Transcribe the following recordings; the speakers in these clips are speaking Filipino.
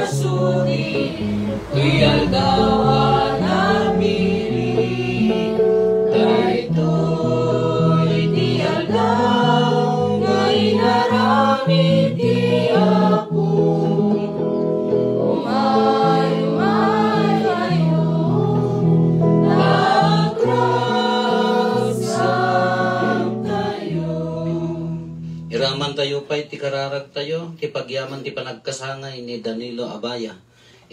suri, tuyal gawa na pili. Dahito iti aldaw, nga inaramid ti Apo. Umay kayo, nagrasam tayo. Iraman tayo pa iti kararag tayo, ti pagyaman ti panagkasangay ni Danilo Abaya.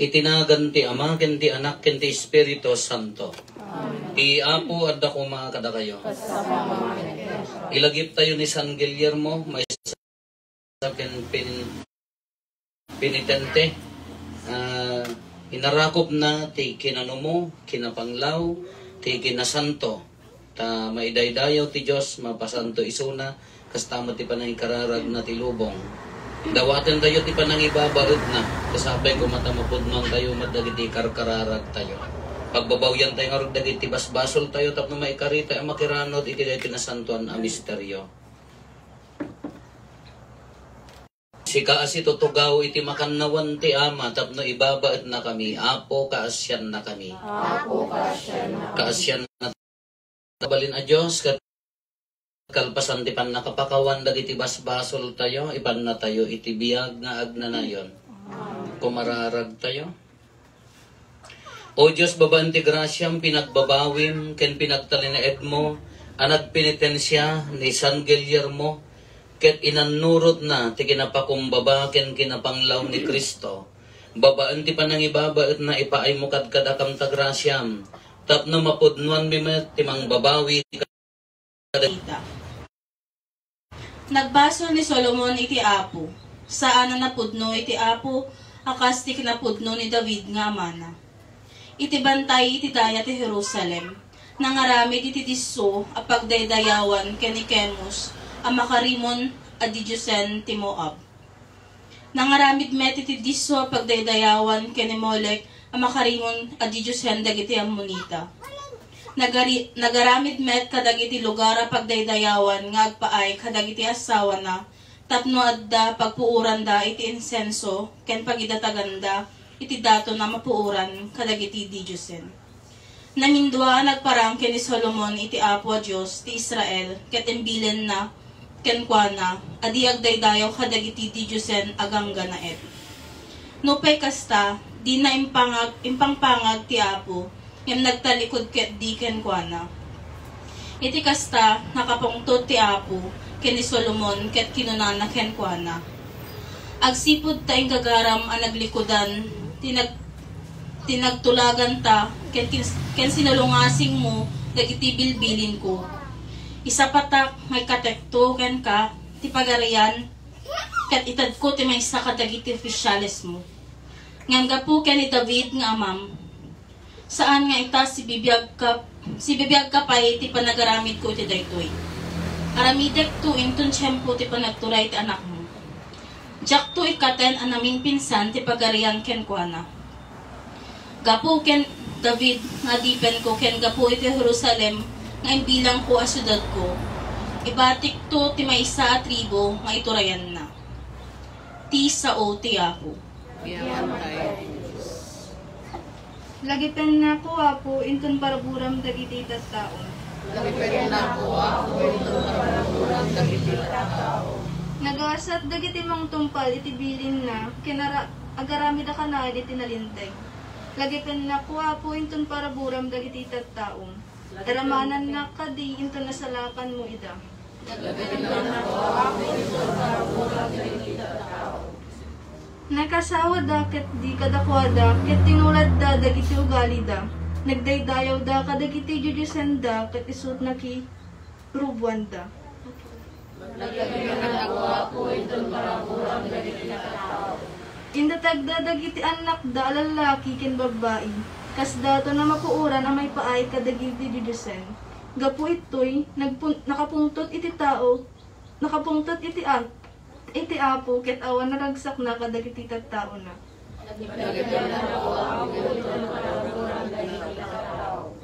Itinagan ti Ama, ken ti Anak, ken ti Espiritu Santo. Amen. Ti Apo at ako mga kada kayo. Ilagip tayo ni San Guillermo, may sa penitente. Inarakop na ti kinanumo, kinapanglaw, ti kinasanto. Ta maidaydayaw ti Diyos, mapasanto isuna, kastama ti panang kararag na ti lubong. Dawatan tayo ti panang ibabaod na, kasabay ko matamapudman tayo, madagiti karkararag tayo. Pagbabawyan tayo nga dagiti basbasol tayo, tapno maikarita, makiranot, iti dahi tinasantuan a misteryo. Si kaasi tutugaw iti makannawan ti Ama, tapno ibabaod na kami, Apo kaasyan na kami. Apo kaasyan na kami. Kaasyan na tabalin a Diyos, kalpasan ti pan nakapakawan dagiti basbasol tayo, ipan na tayo iti biyag nga agnanayon. Kumararag tayo. O Diyos, babaan ti grasyam, pinagbabawim, ken pinagtalinaed mo, anad penitensya ni San Guillermo, ket inanurot na ti kinapakumbaba, ken kinapanglaw ni Kristo. Babaan ti panangibabaet na ipaay mo kadakam ta grasyam, tapno mapudnuan bimet ti mangbabawi. Nagbaso ni Solomon iti Apo. Saan na napudno iti Apo, akas ti kinapudno ni David nga amana. Iti bantay iti daya ti Jerusalem. Nangaramid iti disso a pagdaydayawan ken ni Kemus a makarimon a didyusen ti Moab. Nangaramid met iti disso a pagdaydayawan ken ni Molek a makarimon a didyusen dagiti Ammonita. Nagaramid met kadagiti lugar a pagdaydayawan nga agpaay kadagiti asawa na, tapno adda pagpuuran da iti insenso ken pagidataganda iti dato na mapuuran kadagiti didyusen. Namindua nagparang ken ni Solomon iti Apo a Dios ti Israel ket imbilen na ken kuana adi agdaydayaw kadagiti didyusen agangga naet. Nupay kasta di na impangpangag ti Apo yung nagtalikod ket di ken kuana. Iti kasta nakapungtod ti Apo ken ni Solomon ket kinunana ken kuana. Agsipud ta ing gagaram a naglikodan tinagtulagan ta ken sinalungasing mo dagiti bilbilin ko. Isa patak may katekto ken ka ti pagarian ket itad ko ti maysa kadagiti opisyales mo. Ngam gapu ken ni David nga amam. Saan nga ita si bibiyag ka pa iti panagaramid ko iti daytoy. Aramidek tu inton tiyempo ti panagturay ti anak mo. Jak tu ikaten anaming pinsan ti pagarian ken kuana. Gapu ken David nga dipen ko ken gapu iti Jerusalem nga imbilang ko a syudad ko. Ibatik tu ti maysa a tribo nga iturayan na. Ti sao ti Apo. Lagipen na ko Apo inton paraburam dagiti tattaon. Lagipen na ko Apo inton paraburam dagiti tattaon. Nagasat dagiti mang tumpal iti bilin na kinara agarami da kana iti nalinteg. Lagipen na ko Apo inton paraburam dagiti tattaon. Eramanan na kadi inton nasalakan mo ida. Lagipen na ko Apo inton paraburam dagiti tattaon. Nakasawa da ket di kadakwada ket tinulad da dagiti ugali da. Nagdaydayaw da kadagiti jujusen da ket isut na ki rubuan da. Lagipen na ko Apo inton paraburam dagiti tattaon. Indatagda dagiti anak da lalaki ken babae. Kas dato na mapuuran ang may paay kadagiti jujusen. Gapu itoy nakapungtot iti tao, nakapungtot iti Apo ket awan naragsak na kadagiti tattao na. Lagipen na ko Apo inton paraburam dagiti tattaon.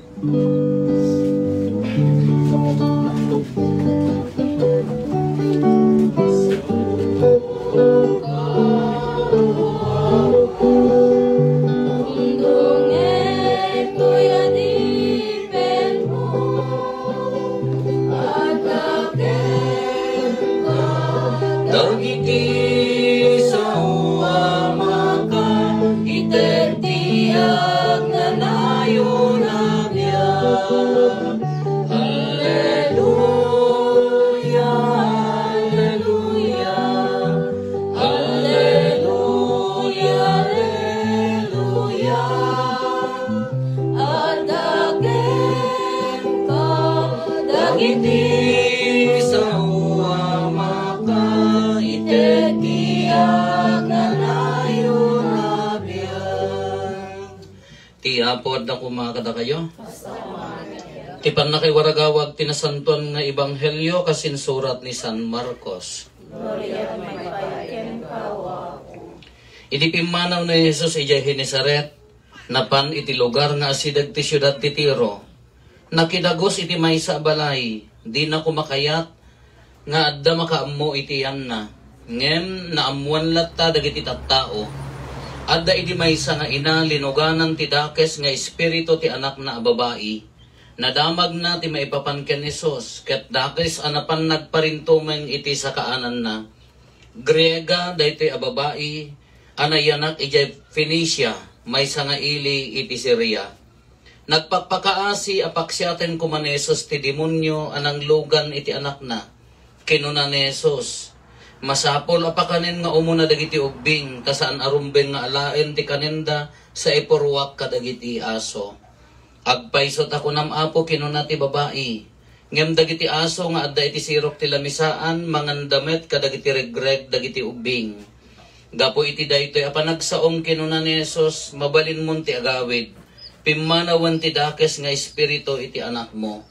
iti sa uwa makaitekiag na layo na biyag. Ti apod na kumakada kayo? Tipan na kay waragawag tinasantuan nga ebanghelyo kasinsurat ni San Marcos. Iti pimanaw na Jesus ijay Genesaret, napan iti lugar nga asidag ti syudad ti Tiro. Nakidagos iti maysa balay, di na kumakayat, nga adda makaammo iti yan na. Ngem naamuan latta dagiti tattao. Adda iti maysa nga ina linuganan ti dakes nga espiritu ti anak na babae. Nadamag na ti maipapan ken Jesus, ket dakes anapan nagparintumeng iti sa kaanan na. Griega daytoy a babae, anayanak ijay Phoenicia, maysa nga ili iti Syria. Nagpagpakaasi apaksyaten kumanesos ti demonyo anang lugan iti anak na. Kinuna ni Jesus, masapol apakanin nga umuna dagiti ubing, kasaan arumbeng nga alaen ti kanenda sa ipurwak kadagiti aso. Agpaisot ako nam apo kinuna ti babae. Ngem dagiti aso nga adda iti sirok ti lamisaan, mangandamet kadagiti regreg dagiti ubing. Gapo iti daytoy apanagsaom kinuna ni Jesus, mabalin mon ti agawid. Pimanawan ti dakes nga espiritu iti anak mo.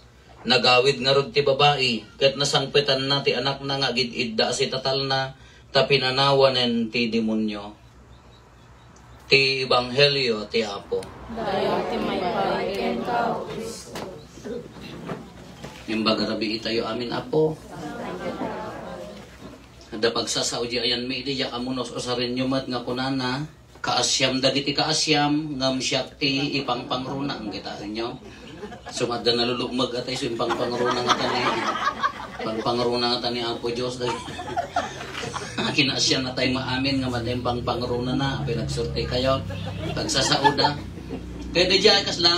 Nagawid nga rod ti babae, ket nasangpetan na ti anak na nga gid-idda si tatal na, tapinanawanen ti demonyo. Ti ebanghelyo ti Apo. Dayo ti may paiken ka, Kristo. Imbaga rabi itayo amin Apo. Ada pagsasaudi ayan mi iti yakamunos o sa rin mat nga kunana, kaasyam dagiti kaasyam ngam syakti ipangpangruna ang kita inyo. Sumada nalulugmag atay so ipangpangruna nga tani. Pangpangruna nga tani Apo Dios dahil kinaasyan na tayo maamin nga madayang pangpangruna na pinagsurti kayo pagsasauda. Pwede dyan kasla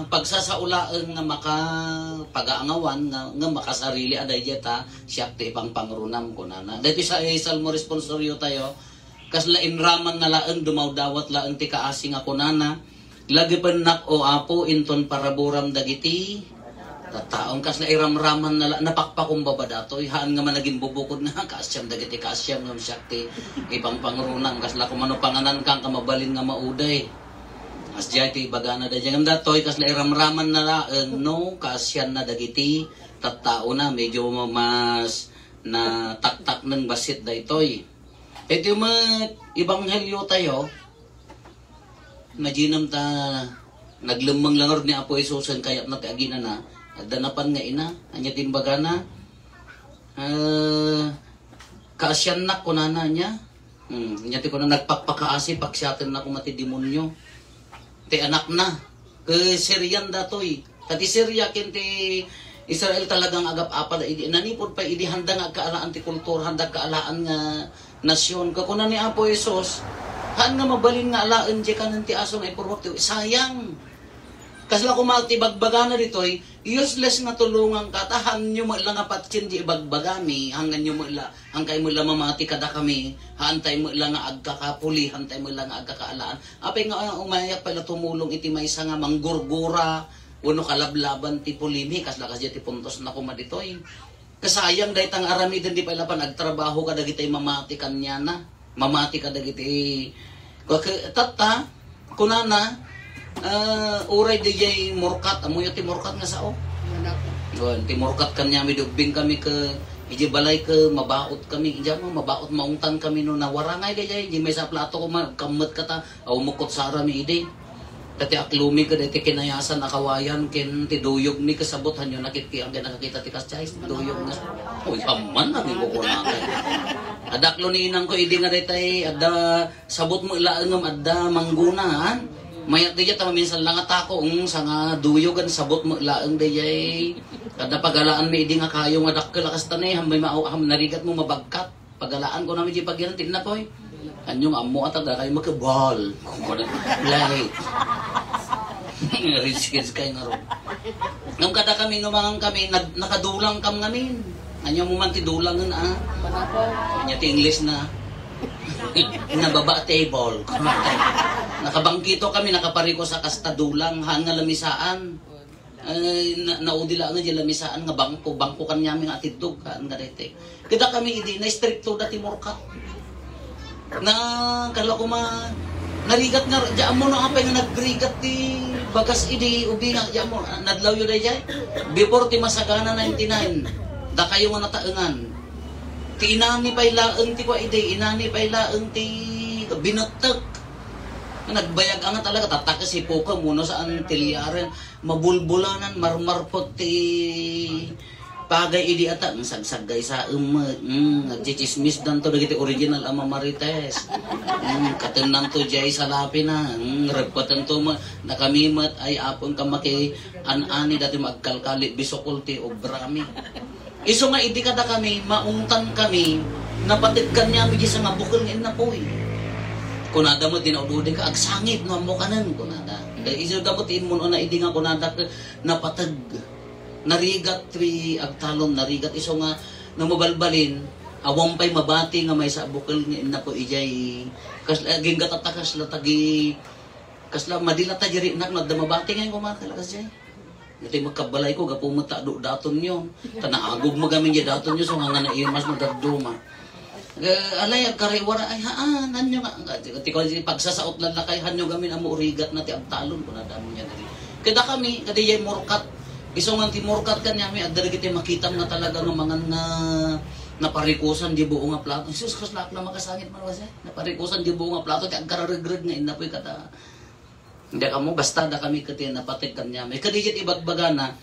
pagsasaulaan nga makapag-aangawan nga makasarili aday dyan syakti ipangpangrunam ko na na. Dito sa Salmo responsoryo tayo kasla inraman na laeng dumawdawat laeng ti kaasi nga kunana lagi penak o Apo inton paraburam dagiti taong kasla iramraman na napakpakumbaba datoy haan nga managing bubukod na kaasyam dagiti kaasyam nga syakti ipang pangrunang kasla kumano panganan kang kamabalin nga mauday asya ti bagana da jangam datoy kasla iramraman na laeng no kaasyam na dagiti tattao na medyo mas na taktak ng basit daytoy. Ito yung ebanghelyo tayo, majinam ta naglumang langor ni Apo Isus ang kayap na tiagina na, danapan nga ina, anya timbaga na, kaasyan na kunana niya, anya ti ko na nagpakpakaasi, paksyatin na kumati demonyo, ti anak na, Syrian datoy, tati Syria kinti Israel talagang agap-apa, nanipod pa, idi handang agkaalaan ti kultur, handang kaalaan nga, nasyon kakuna ni Apo Isus haan nga mabalin nga alaan di ka nanti aso nga ipurwak sayang kasla kumalti bagbagana ditoy useless nga tulungan ka tahan nyo mo ilang apatsin di bagbagami hanggan nyo mo ila hangkay mo ilang mamati kada kami hantay mo ilang nga agkakapuli hantay mo ilang nga agkakaalaan apay nga umayak pala tumulong iti maysa nga manggurgura uno kalablaban ti pulimi kasla kasya ti puntos na kumaditoy. Kasayang dahil tang aramid hindi pa ilapan nagtrabaho ka dagiti mamati kanya na mamati ka dagiti tata kunana uray di jay murkat amoy ti murkat nga sao ti murkat kanya midugbing kami ke iji balay ke mabaot kami ija mo mabaot maungtan kami no nawarangay di jay may sa plato ko kamot kata aw mukot sara mi ide dati aklumi ka dati kinayasan nakawayan ken ti duyog mi kasabot hanyo nakitki ang nakakita ti kasayis duyog nga oy haman na ko na adaklo ni inang ko idi nga daytay adda sabot mo ilaengem adda manggunahan mayat diya ta minsan lang atako sa nga duyogan sabot mo ilaeng dayay kada pagalaan mi idi nga kayo nga dakkel lakas tanay hambay ham narigat mo mabagkat pagalaan ko na mi di pagyan tinnapoy kanyong amo at ada kayo magkabal kung ko na light rich kids kayo nga ron nung kada kami numangang kami nakadulang kam ngamin anyo mo man ti dulangan kanya ti English na nababa table nakabangkito kami nakapariko sa kasta dulang hanga lamisaan naudila nga dyan lamisaan nga bangko kanyami nga atidog kaan nga dete. Kita kami idi na stricto dati murkat. Na kala ko narigat nga dyan mo no apay nga nagrigat ti bagas idi ubi nga dyan mo nadlaw yun ay dyan. Before ti masagana 99 da kayo nga nataengan. Ti inani pay laeng ti kwa idi inani pay laeng ti binatag. Nagbayag nga talaga tataka si Poka muna saan tilyaren mabulbulanan marmarpot ti pagay idi ata sagsagay sa nagchichismis dan to dagiti original ama Marites katenang to jay salapi na repatan to nakamimat ay apon ka maki anani dati magkalkali bisokol ti obrami iso nga idi kada kami maungtan kami napatid kanya mi sa nga bukol nga inapoy kunada mo dinaududin ka agsangit no mo kanan kunada kay iso gamot in mo na idi nga kunada napatag narigat tri agtalon narigat iso nga namabalbalin awang pay mabati nga may sa bukal nga na po ijay kasla gingatatakas la tagi kasla madilata jeri nak nagdamabati nga kumakalakas jay Iti magkabalay ko gapumata do daton nyo tanaagog magamin jay daton nyo so nga na imas magdaduma alay agkariwara ay haan hanyo nga tiko pagsasaot lang lakay hanyo gamin amo urigat na ti agtalon ko na damo niya dali kada kami kadi jay murkat iso nga ti murkat kanyami adari kiti makita nga talaga nga mga naparikusan di buo nga plato Jesus kaslak na makasangit man wasa naparikusan di buo nga plato ti agkararigrig nga inapoy kata hindi kamo basta da kami kati napatik kanyami kadi jay ibagbagana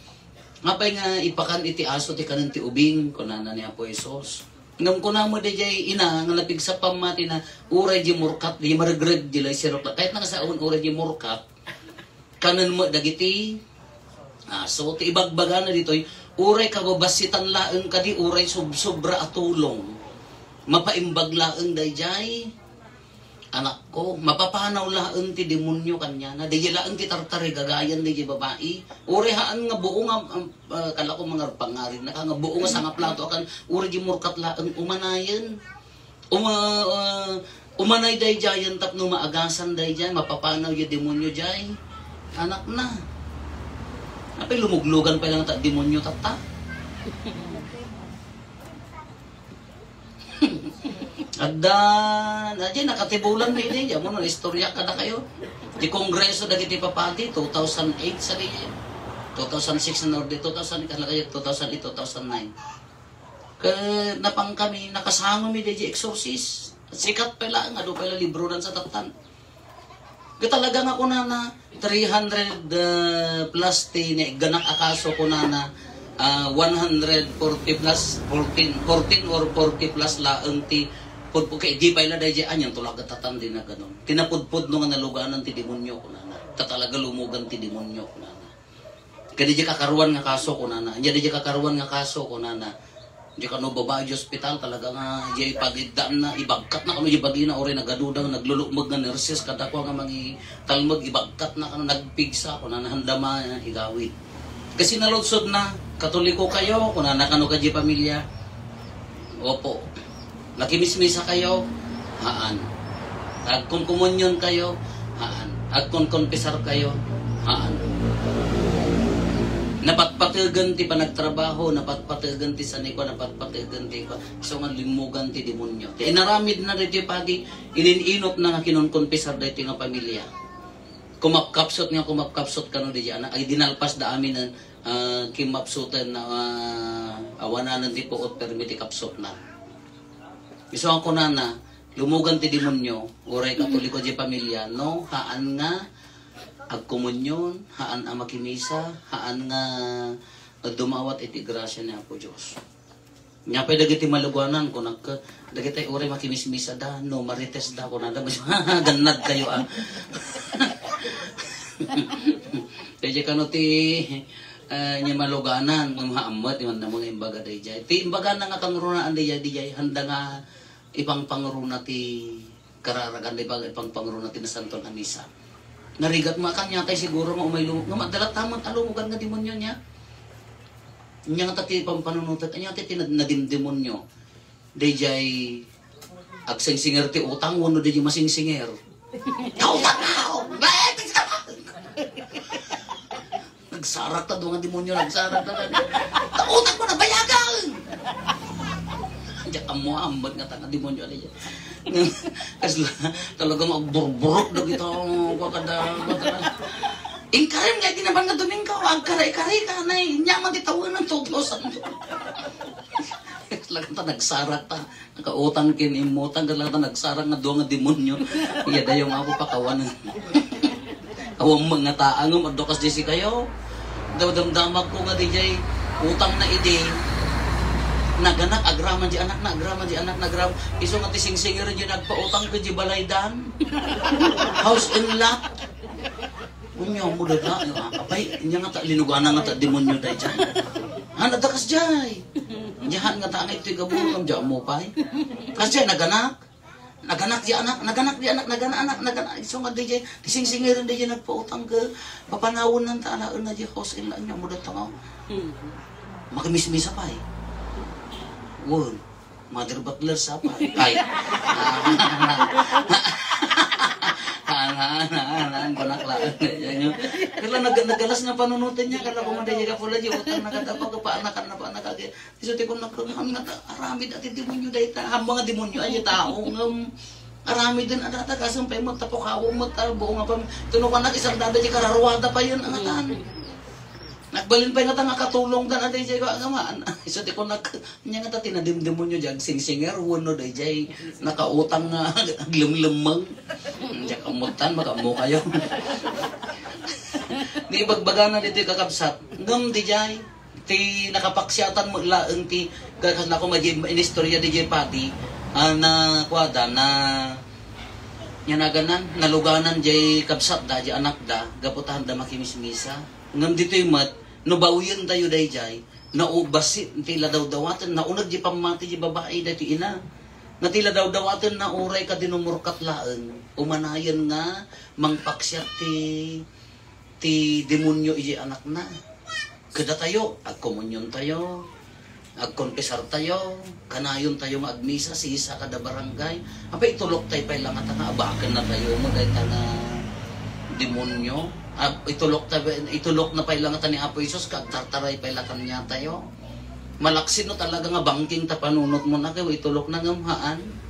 ngapay nga ipakan iti aso ti kanan ti ubing kunana ni Apo Jesus ngam ko na mo di jay ina nga lapig sa pamati na uray di murkat di maragred di lay sirok kahit na kasaon uray di murkat kanan mo dagiti so ti ibagbaga na dito uray kababasitan laeng kadi uray sobra atulong mapaimbag laeng dayjay anak ko mapapanaw laeng ti demonyo kanya na di laeng ti tartari gagayan di babae uray haan nga buo nga kala ko mga pangarin na nga buo nga sanga plato akan uray di murkat laeng umanayen umanay dayjayan tapno maagasan dayjay mapapanaw yu demonyo jay anak na apay lumuglugan pa lang ta demonyo tata Adan, aja nakatibulan na ini, ya mo no istorya kada kayo. Di kongreso dagiti papati 2008 sa di 2006 na ordi 2000 kala kayo 2008 2009. Ke napang kami nakasango mi di exorcist. Sikat pala nga do pala librodan sa tatan. Ke talaga nga kunana 300 plus ti ganak akaso kunana 140 plus 14 or 40 plus laeng ti pudpud kay di pa ila dayjay anyang tulaga tatan din na ganon kinapudpud no nga naluganan ti demonyo kunana tatalaga lumugan ti demonyo kunana kadi di kakaruan nga kaso kunana nya di kakaruan nga kaso kunana di kano babae di ospital talaga nga di pagidaan na ibagkat na kano di bagina ore nagadudang naglulumag nga nurses kada ko nga mangi talmag ibagkat na kano nagpigsa kunana handama igawid kasi naludsod na Katoliko kayo kunana kano kadji pamilya opo nakimismisa kayo, haan. Agkon komunyon kayo, haan. Agkon konpisar kayo, haan. Napatpatagan ti panagtrabaho, napatpatagan ti saniko, napatpatagan ti pa. So nga limugan ti demonyo. Ti inaramid na dito pagi, ininot na nga kinonkonpisar dito nga pamilya. Kumapkapsot kano di dyan. Ay dinalpas da amin na kimapsutan na awananan ti puot permiti kapsot na. Iso ang kunana, lumugan ti demonyo, uray Katoliko di pamilya, no? Haan nga, agkomunyon, haan ang makimisa, haan nga dumawat iti grasya niya po Diyos. Nga pa dagiti malugwanan, kung dagiti uray makimismisa da, no, marites da, kung nada, ganad kayo ah. Kaya kano ti niya maluganan, mga amat, yung mga imbaga day jay. Ti imbaga na nga kangrunaan day jay, handa nga ipang pangruna ti kararagan, ipang pangruna ti nasanton na misa. Narigat mo kanya tayo siguro mo umay lumug. Nga madalat tamang alumugan nga demonyo niya. Niya nga tati ipang panunutat, niya nga tati nadimdemonyo. Day jay, agsing-singer ti utang, wano day jay masing-singer. Kautang na ako! nagsarak ta, doon nga demonyo, nagsarak ta. Tautang ko na bayagan! Diyan ka mo, ambag nga ta nga demonyo. Kasi talagang magburburok na kita. Ingkarim nga, tinaban nga Domingo, ang karay-karay ka na eh. Nyaman titawan ng tutusan. Lang ta nagsarak ta, nakautang kinimutang, lang ta nagsarak nga doon nga demonyo. Iya dayong ako pakawan. Awang mga taang madokas di si kayo. Damdamag ko nga di jay utang na ide. Naganak agraman di anak na agraman di anak nagram. Iso nga tising-singer di nagpautang ko di balaydan. House in lot. Unyo mo da apay nya nga ta linuganan nga ta demonyo day jay. Ana dakas jay. Jahan nga ta nga ito'y gabulong jay mo pay. Kasi naganak. Naganak di anak, naganak. Iso nga DJ, tising-singirin DJ nagpautang ka. Papanawon ng talaan na di house in lang niya mo datang ako. Makimis-misa pa eh. Word, mother butler sa pa. Ay. Banaklaan. Kala nagalas na panunutin niya, kala kumanda niya ka pula di utang nakatapag pa anakan na pa nakagaya. Isuti ko nakrungan nga aramid at demonyo dahi ta. Ang mga demonyo ay tao arami din ada kasampay mo tapokawo mo buo nga pa. Tunukan na isang dada di kararuwada pa yun ang atan. Nagbalin pa nga nga katulong dan aday jay ko agamaan. Isuti ko nya nga tinadim demonyo jag sing-singer wono day jay nakautang nga aglemlemeng. Diyan kamutan makamu kayo. Di bagbaga na dito kakabsat. Ngam di jay ti nakapaksyatan mo laeng ti gakas na ko mag-inistorya di jay pati na kwada na nya naganan naluganan jay kabsat da jay anak da gaputahan da makimismisa. Ngam dito yung mat no bawyon tayo day jay na ubasit tila daw dawatan na unag jay pamati jay babae dati ina. Nga tila daw dawatan na uray ka dinumurkat laeng umanayan nga mangpaksyat ti demonyo iji anak na. Kada tayo, agkomunyon tayo, agkonpesar tayo, kanayon tayo magmisa, sisa kada barangay. Apa itulok tayo pa lang at nga abakan na tayo mo dahil nga demonyo. Itulok na pa lang at ni Apo Isos, kagtartaray pa lang niya tayo. Malaksin no talaga nga bangking tapanunot mo na kayo, itulok na ngamhaan.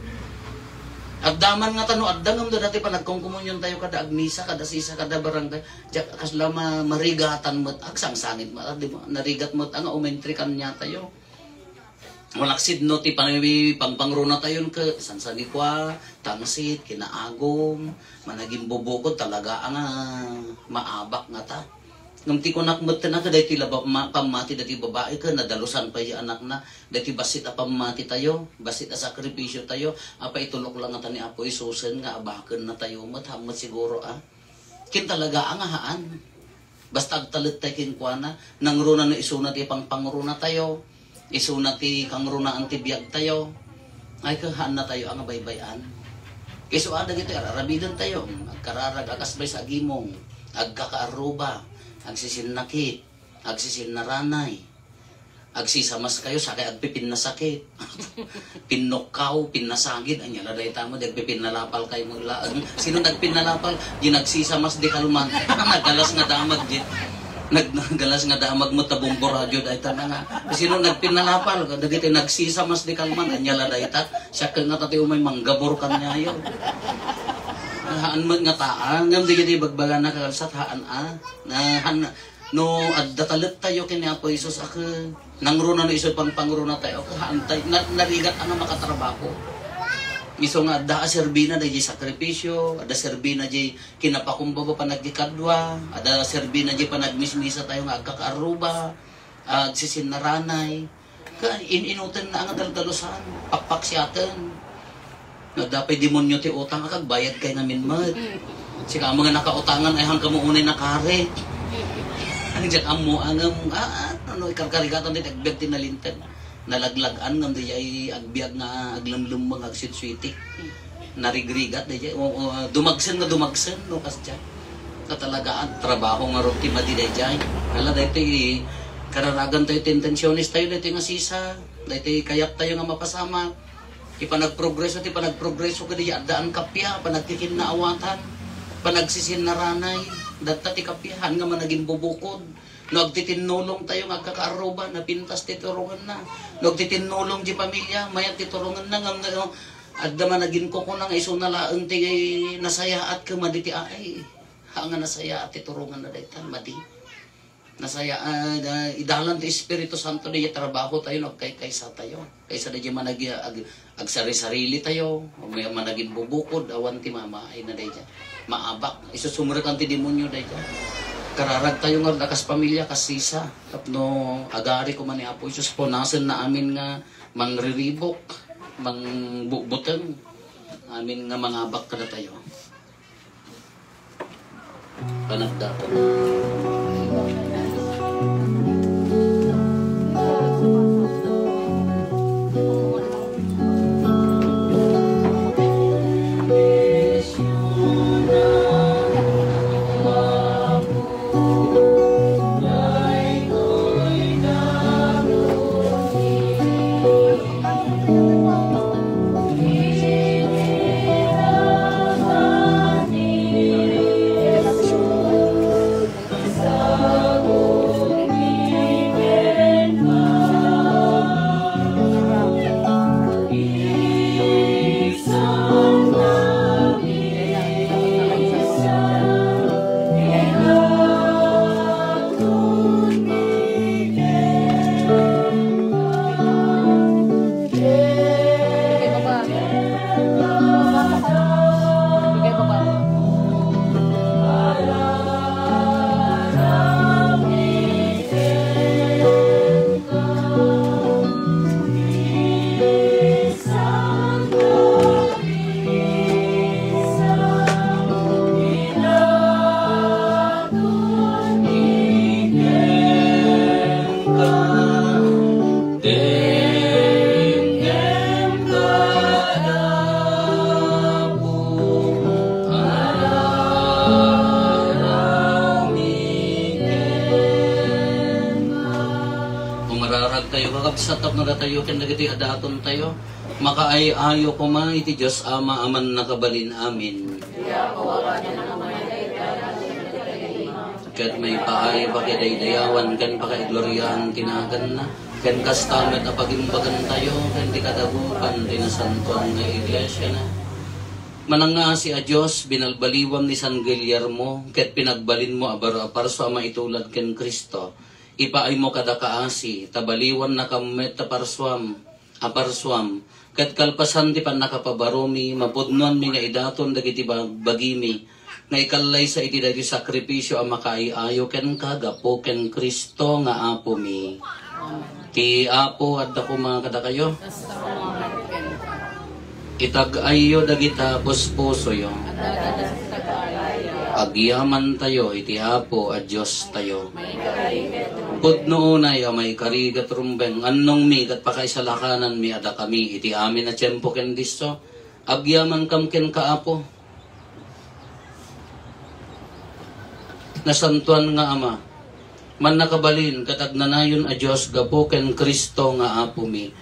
Agdaman nga tano, agdangam do dati pa nagkongkomunyon tayo kada agmisa, kada sisa, kada barangay. Diyak kasla marigatan mo't, agsang sangit mo, narigat mo't, ang umentrikan niya tayo. Malaksid no, ti pangpangruna tayo ka, sansagi kwa, tangsit, kinaagom, managing bubukod talaga ang maabak nga ta. Nung ti ko nakmat na ka, dahil tila pamati dati babae ka, nadalusan pa yung anak na, dahil basit a pamati tayo, basit a sakripisyo tayo, apa itulok lang nga ni Apo Isusen nga, abakan na tayo, mathamot siguro Kin talaga ang ahaan. Basta agtalit tayo kinkwana, nangruna na isuna ti pangpangruna tayo, isuna ti kangruna ang tibiyag tayo, ay kahaan na tayo ang baybayan. Kiso adag ito, arabidan tayo, agkararag, akasbay sa agimong, agkakaaruba, agsisil nakit, agsisil na ranay, agsisamas kayo, sakay agpipin na sakit, pinukaw, pinasagid, ay nyala dahi tamo, di agpipin na lapal kayo mula. Sino nagpin na lapal? Di nagsisamas di kalman, nagalas nga damag di, naggalas nga damag mo tabong boradyo dahi ta nga. Sino nagpin na lapal? Dagiti nagsisamas di kalman, ay nyala dahi ta, siya ka nga tati umay manggabor ka niya yun. Haan mo nga taan, ngam di giti bagbaga na kakalsat, haan no adatalit tayo kini Apo Isus nangruna na iso pangruna tayo, haan tayo, narigat ang makatrabaho. Iso nga ada serbina di sakripisyo, ada serbina di kinapakumbaba pa nagkikadwa, ada serbina di pa nagmismisa tayo nga agkakaruba, sisinnaranay, inutin na ang daldalusan, pakpaksyaten. Dapat demonyo ti utang kag bayad kay namin mat. Sika mga nakautangan ay hang kamo unay nakare. Ang jak amo angam ano ikarkarigatan ti agbeg ti nalinten. Nalaglagan ngam di ay agbiag nga aglamlum mga agsitswiti. Narigrigat di dumagsen no kasja. Katalagaan trabaho nga roti madi di jay. Ala daytoy kararagan tayo intensyonis tayo daytoy nga sisa. Daytoy kayap tayo nga mapasama. Ipanagprogreso ka di daan kapya, panagkikin na awatan, panagsisin na ranay, data ti kapyahan nga managing bubukod, Nagtitinulong tayo nga kakaruba, napintas titurungan na. Nagtitinulong di pamilya, mayat titurungan na. At daman naging ko na nga iso na laang ti nasaya at kumaditi ay. Hanga nasaya at titurungan na daytan, madi. Nasaya, idalan ti Espiritu Santo di trabaho tayo, nagkay-kaysa tayo. Kaysa di managi agsari-sarili tayo, may managing bubukod, awan ti mama ay na dayta. Maabak, isusumurat ang ti demonyo dayta. Kararag tayo nga lakas pamilya kasisa. Tapno agari ko man ni Apo Isus po nasan na amin nga mangriribok, mangbubutang. Amin nga mangabak kada tayo. Panagdato. Satap na tayo ken dagiti adaton tayo makaayo ko man iti Dios Ama aman nakabalin amin. Ket may paay pakidaydayawan ken pakaigloryahan tinagan na ken kastamet apagimbagan tayo ken ti kadagupan tinasantuan nga iglesia na. Mananga si a Dios binalbaliwam ni San Guillermo ket pinagbalin mo abaro aparso ama itulad ken Kristo. Ipaay mo kada kaasi, tabaliwan na kamet aparswam, kat kalpasan ti pan nakapabaromi, mapudnon mi nga idaton dagiti bagimi, nga ikalay sa iti dagiti sakripisyo ang makaiayo ken kagapo ken Kristo nga apo mi. Ti apo adda ko mga kada kayo. Itag-ayo dagita puspuso yo. Agyaman tayo iti apo a Dios tayo. Pudno unay may karigat rumbeng annong mi kat pakaisalakanan mi ada kami iti amin na tiyempo ken disto. Agyaman kam ken kaapo. Nasantuan nga ama. Man nakabalin katagnanayon a Dios gapo ken Kristo nga apo mi.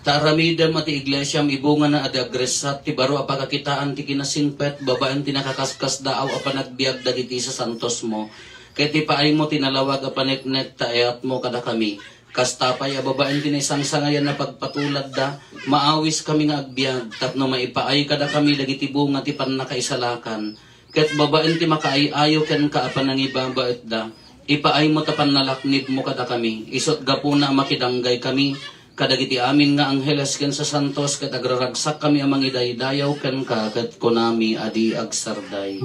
Taramidam at iglesia ibunga na at agresat ti baro apakakitaan ti kinasingpet babaan ti nakakaskas daaw apanagbiag dagiti sa santos mo. Kaya ti paay mo tinalawag apaneknek taayat mo kada kami. Kastapay ababaan ti isang sangayan na pagpatulad da maawis kami nga agbiag tapno maipaay kada kami dagiti bunga ti pannakaisalakan. Ket babaan ti makaayayo ken kaapanangibabait da ipaay mo tapan nalaknib mo kada kami. Isot gapuna makidanggay kami. Kadagiti amin nga angheles ken sa santos ket agraragsak kami amang idaydayaw ken ka ket konami adi agsarday.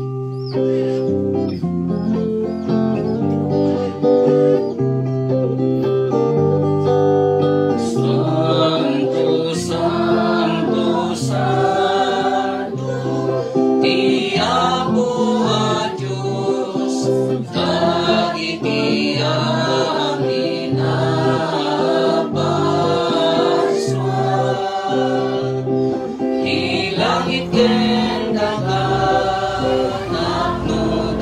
Santo, Santo, Santo, ti Apo a Dios, dagiti amin langit ken dagat napno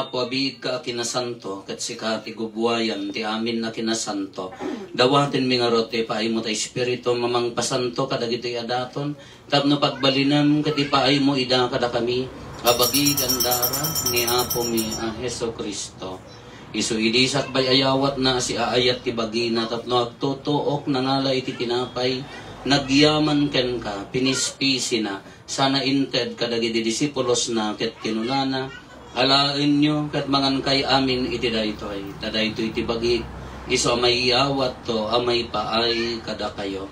Apo abig ka kinasanto, kat si ka ti gubwayan, ti amin na kinasanto. Dawatin mi nga rote, paay mo ta Espiritu, mamang pasanto, kadagito'y adaton. Tapno pagbalinam, kati paay mo ida kada kami, abagi gandara, ni Apo mi Heso Kristo. Isu idisak bay ayawat na si aayat ti bagina, tapno agtutuok nangala iti tinapay, nagyaman ken ka, pinispisi na, sana inted kadagiti disipulos na, ket kinunana, alain nyo, kat mangan kay amin iti daytoy. Tadaytoy iti bagi, iso may iyawat to, amay paay kada kayo.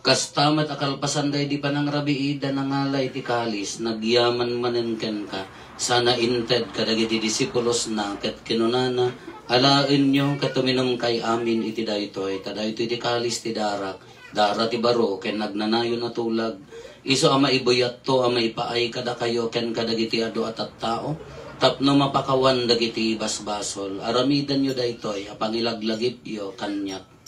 Kastamat akalpasan day di panang rabiida nangalay ti kalis, nagyaman manenken ka, sana inted kadagiti disipulos na, ket kinunana, alain nyo, katuminom kay amin iti daytoy. Tadaytoy iti kalis ti darak, dara ti baro, ken nagnanayon na tulag. Iso ama ibuyat to, ama ipaay kada kayo, ken kadagiti ado at tao. Tapno mapakawan dagiti basbasol. Aramidan nyo daytoy, apangilaglagip yo kanyak.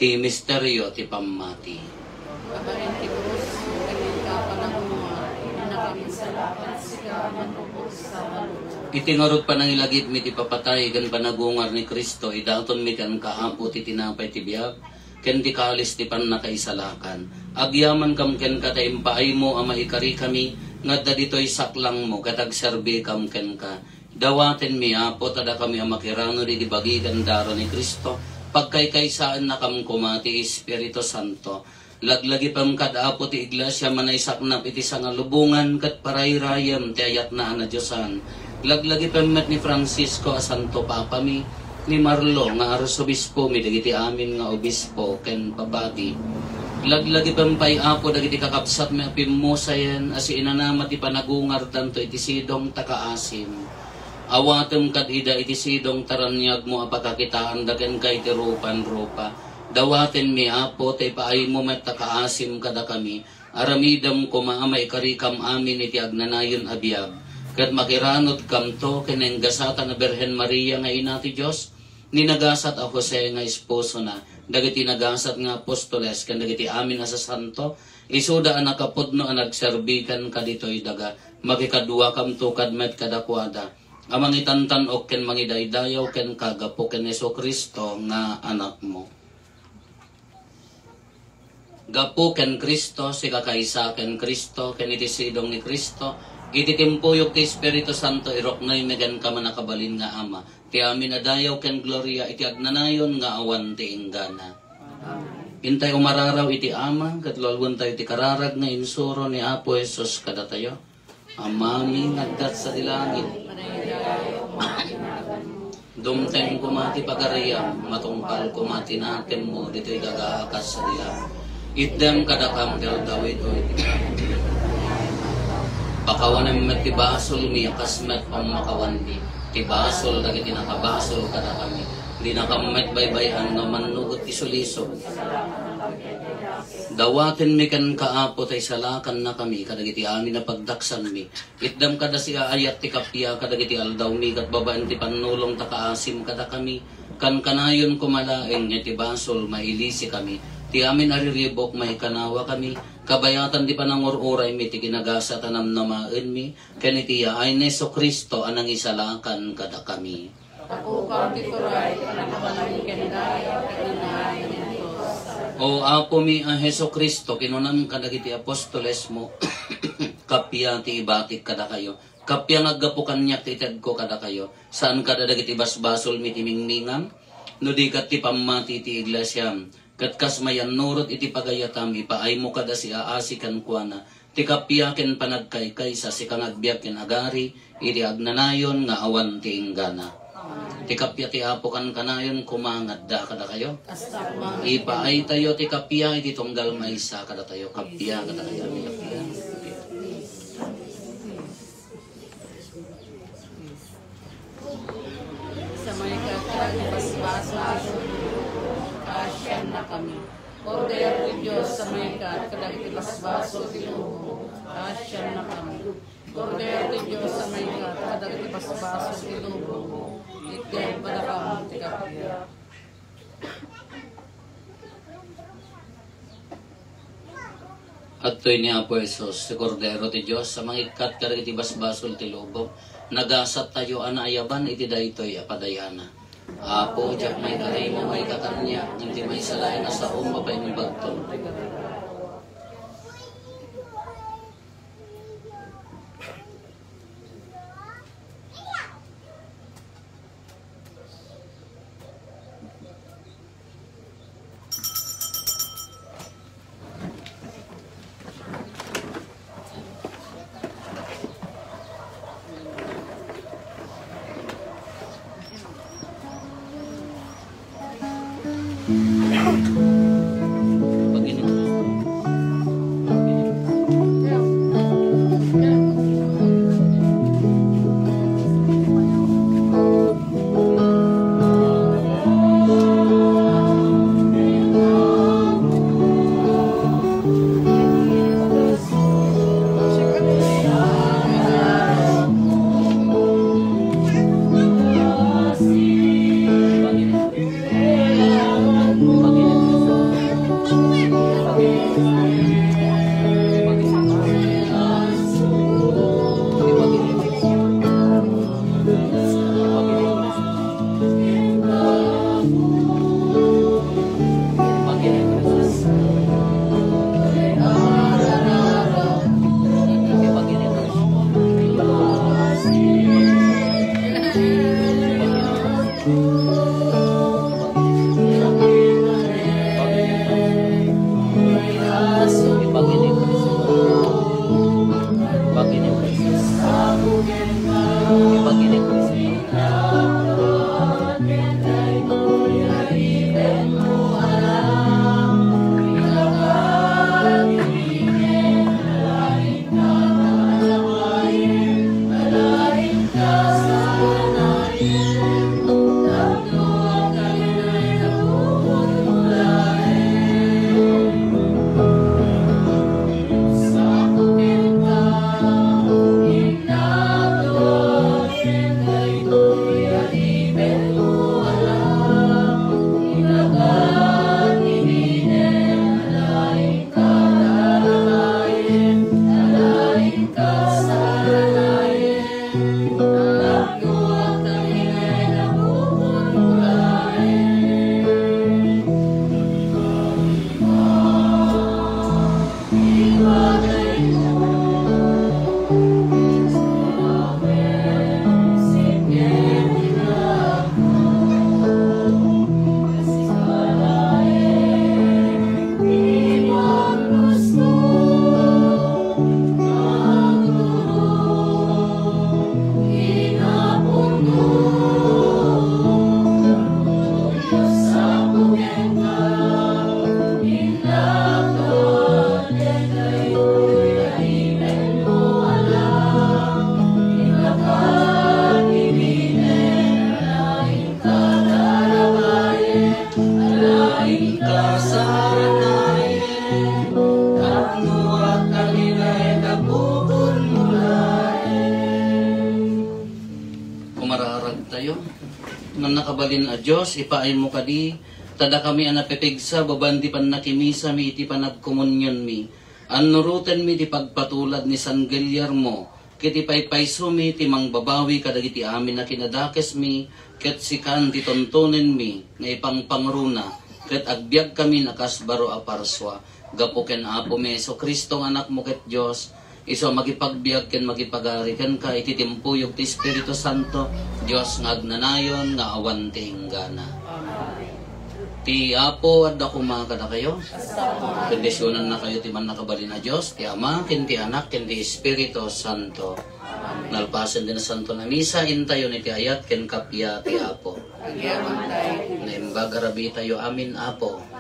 Ti misteryo ti pamati. Kabarin ti Cruz, kanin ka panagumuha, inakaminsalatan sika manubos sa malubos. Itingarot pa nang ilagit mi ti papatay, gan panagungar ni Kristo, idaton mi kan kaapo ti tinapay ti biyag, ken ti kalis ti pan nakaisalakan. Agyaman kam ken kata impaay mo, ama ikari kami, ngadda dito'y saklang mo, katag serbi kam ken ka. Dawaten mi apo, tada kami amakirano di bagi gandaro ni Kristo, pagkaykaysaan na kam kumati Espiritu Santo. Laglagi pam kadapo ti iglesia manaysaknap iti sangalubungan kat parayrayam ti ayat na ana Diyosan. Laglagi pam met ni Francisco a Santo Papa mi, ni Marlo nga arsobispo mi dagiti amin nga obispo ken pabati. Laglagi pam pay apo dagiti kakabsat mi apimusayen as inanama ti panagungar tanto iti sidong takaasim. Awatem kad ida iti sidong taranyag mo apakakitaan daken kay ti rupan-rupa. Dawaten mi apo tay paay mo met takaasim kada kami. Aramidam ko maamay karikam amin iti agnanayon abiyag. Kat makiranod kam to kenenggasatan na Berhen Maria nga ina ti Diyos. Ninagasat a Jose nga esposo na. Dagiti nagasat nga apostoles ken dagiti amin na sa santo. Isuda ang nakapudno ang nagserbikan kaditoy daga. Makikadua kam to kadmet kadakwada. Amang itantan o ken mangidaydayaw ken kagapo ken Heso Kristo nga anak mo. Gapo ken Kristo, si kakaysa ken Kristo, ken iti sidong ni Kristo, iti timpuyok ti Espiritu Santo, iroknoy megan ka man nakabalin nga ama. Ti amin adayaw ken gloria, iti agnanayon nga awan ti inggana. Intay umararaw iti ama, katlualwan tayo ti kararag nga insuro ni Apo Jesus kadatayo. Amami ngagdat sa dilangit. Dumteng kumati pagarayam, matungkal kumati natin mo, dito'y gagaakas sa dila. Itdem kadakam del Dawid o iti. Pakawanem met tibasol miyakas met pamakawan di. Tibasol dagiti nakabasol kadakami. Di nakamet baybayan nga manugot isulisog. Dawaten mi kan kaapo tay salakan na kami kadagiti amin na pagdaksan mi. Itdam kada siya ayat ti kapya kadagiti aldaw mi kat babaan ti panulong takaasim kada kami. Kan kanayon kumalaeng nga ti basol mailisi kami. Ti amin ariribok may kanawa kami. Kabayatan di panangururay mi ti kinagasa tanam namaen mi. Kanitiya ay Heso Kristo anang isalakan kada kami. Ako ka ti turay, panakamalay kanilaya, kanilaya ni Diyos. O Apo mi Heso Kristo, kinunam kadagiti apostoles mo, kapya ti ibatik kada kayo. Kapya ngaggapo kanyak ti ited ko kada kayo. Saan kada dagiti basbasol mi ti mingmingam? No di kat ti pamati ti iglesyam. Kat kas mayan nurot iti pagayatam, ipaay mo kada si aasikan kuana. Ti kapya ken panagkaykay sa si kangagbiak ken agari, iti agnanayon nga awan ti inggana. Ti kapya ti Apo kan kanayon kumangad da kada kayo. Ipaay tayo ti kapya iti tunggal maysa kada tayo kapya kada kayo ti kapya. Sa may kakarang basbaso, kasyan na kami. Kordero ti Diyos sa maykat, kadagiti basbaso ti lubo, asyan na kami. Kordero ti Diyos sa maykat, kadagiti basbaso ti lubo, itin padakam ti kapya. At to'y niya po Jesus, si Kordero ti Diyos, sa mangikat kadagiti basbasol ti lubog, nagasat tayo anaayaban iti daytoy apadayana. Apo, diyak may karay mo may kakanya, hindi may salain na sa umapay ng bagtol. Nang nakabalin a Diyos, ipaay mo kadi, tada kami ang napipigsa, babandi pan nakimisa mi, iti panagkomunyon mi. Anuruten mi, ti pagpatulad ni San Guillermo, kiti paypayso mi, ti mangbabawi, kadagiti amin na kinadakes mi, ket sikan ti tontonen mi, nga ipangpangruna, ket agbyag kami nakasbaro a parswa, gapuken apo mi, so Kristong anak mo ket Diyos, iso magipagbiag ken magipagari ken ka iti timpuyog ti Espiritu Santo Dios nga agnanayon nga awan ti hinggana. Ti Apo adda kumakada kayo. Bendisyonan na kayo ti man nakabalin na Dios, ti Ama ken ti Anak ken ti Espiritu Santo. Nalpasen din na santo na misa intayo ni ti ayat ken kapya ti Apo. Naimbag arabi tayo amin Apo.